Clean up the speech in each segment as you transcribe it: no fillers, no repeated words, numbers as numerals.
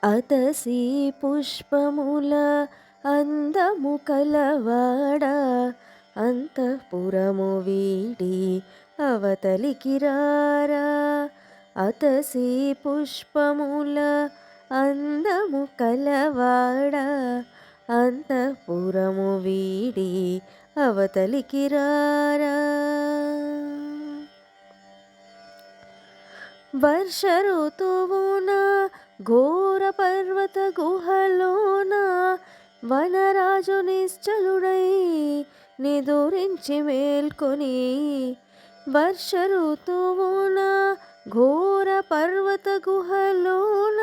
అతసి పుష్పముల అందము కలవాడ అంతఃపురము వీడి అవతలికి రారా. అతసి పుష్పముల అందము కలవాడ అంతఃపురము వీడి అవతలికి రారా. వర్ష ఋతువున ఘోర పర్వత గుహలోన వనరాజు నిశ్చలుడై నిదురించి మేల్కొని. వర్ష ఋతువున ఘోర పర్వత గుహలోన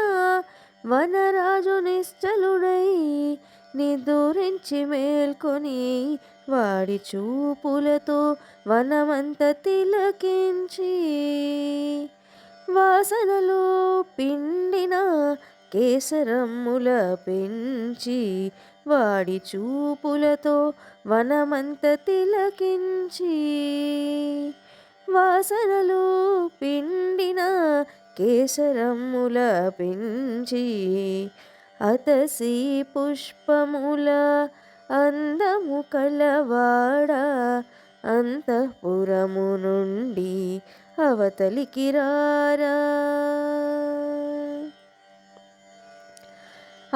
వనరాజు నిశ్చలుడై నిదురించి మేల్కొని. వాడి చూపులతో వనమంత తిలకించి వాసనలో పిండిన కేసరమ్ముల పెంచి. వాడి చూపులతో వనమంత తిలకించి వాసనలో పిండిన కేసరమ్ముల పెంచి. అతసి పుష్పముల అందము కలవాడ అంతఃపురము నుండి అవతలికి రారా.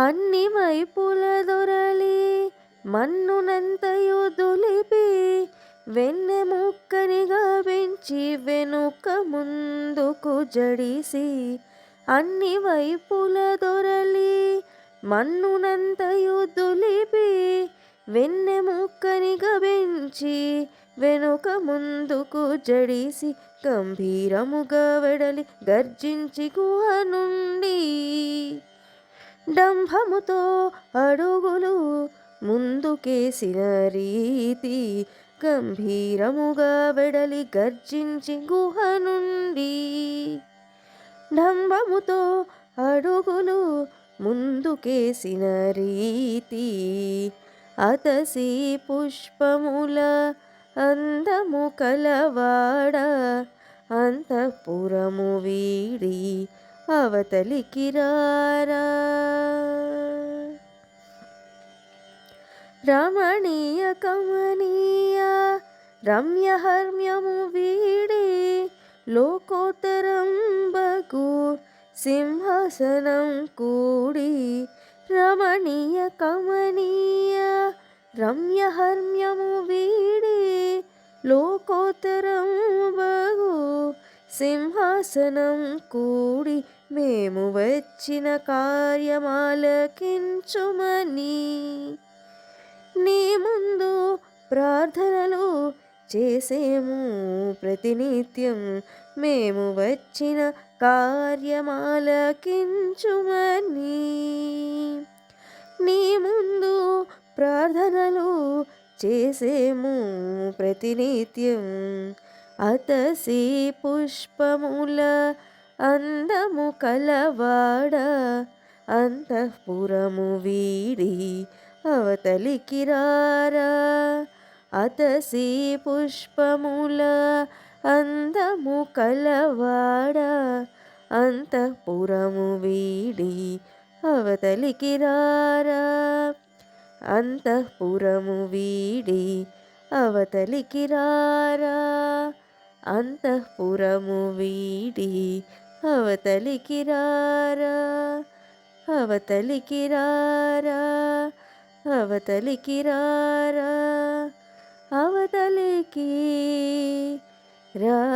అన్ని వైపుల దొరలి మన్నునంతయు దులిపి వెన్నెముక్కనిగా పెంచి వెనుక ముందుకు జడిసి. అన్ని వైపుల దొరలి మన్నునంతయు దులిపి వెన్నెముక్కనిగా పెంచి వెనుక ముందుకు జడిసి. గంభీరముగా వెడలి గర్జించి గుహ నుండి డంభముతో అడుగులు ముందుకేసిన రీతి. గంభీరముగా వెడలి గర్జించి గుహ నుండి డంభముతో అడుగులు ముందుకేసిన రీతి. అతసి పుష్పముల అందము కలవాడ అంతఃపురము వీడి అవతలికి రారా. రమణీయ కమనీయ రమ్యహర్మ్యము వీడి లోకోత్తరంబగు సింహాసనం కూడి. రమణీయ కమనీయ రమ్యహర్మ్యము వీడి లోకోత్తరంబగు సింహాసనం కూడి. మేము వచ్చిన కార్యమాలకించుమని నీ ముందు ప్రార్థనలు చేసేము ప్రతినిత్యం. మేము వచ్చిన కార్యమాలకించుమని నీ ముందు ప్రార్థనలు చేసేము ప్రతినిత్యం. అతసి పుష్పముల అందము కలవాడ అంతఃపురము వీడి అవతలికి రారా. అతసి పుష్పముల అందము కలవాడ అంతఃపురము వీడి అవతలికి రారా. అంతఃపురము వీడి అవతలికి రారా. అంతఃపురము వీడి అవతలికి రారా. అవతలికి రారా. అవతలికి రారా. అవతలికి రా.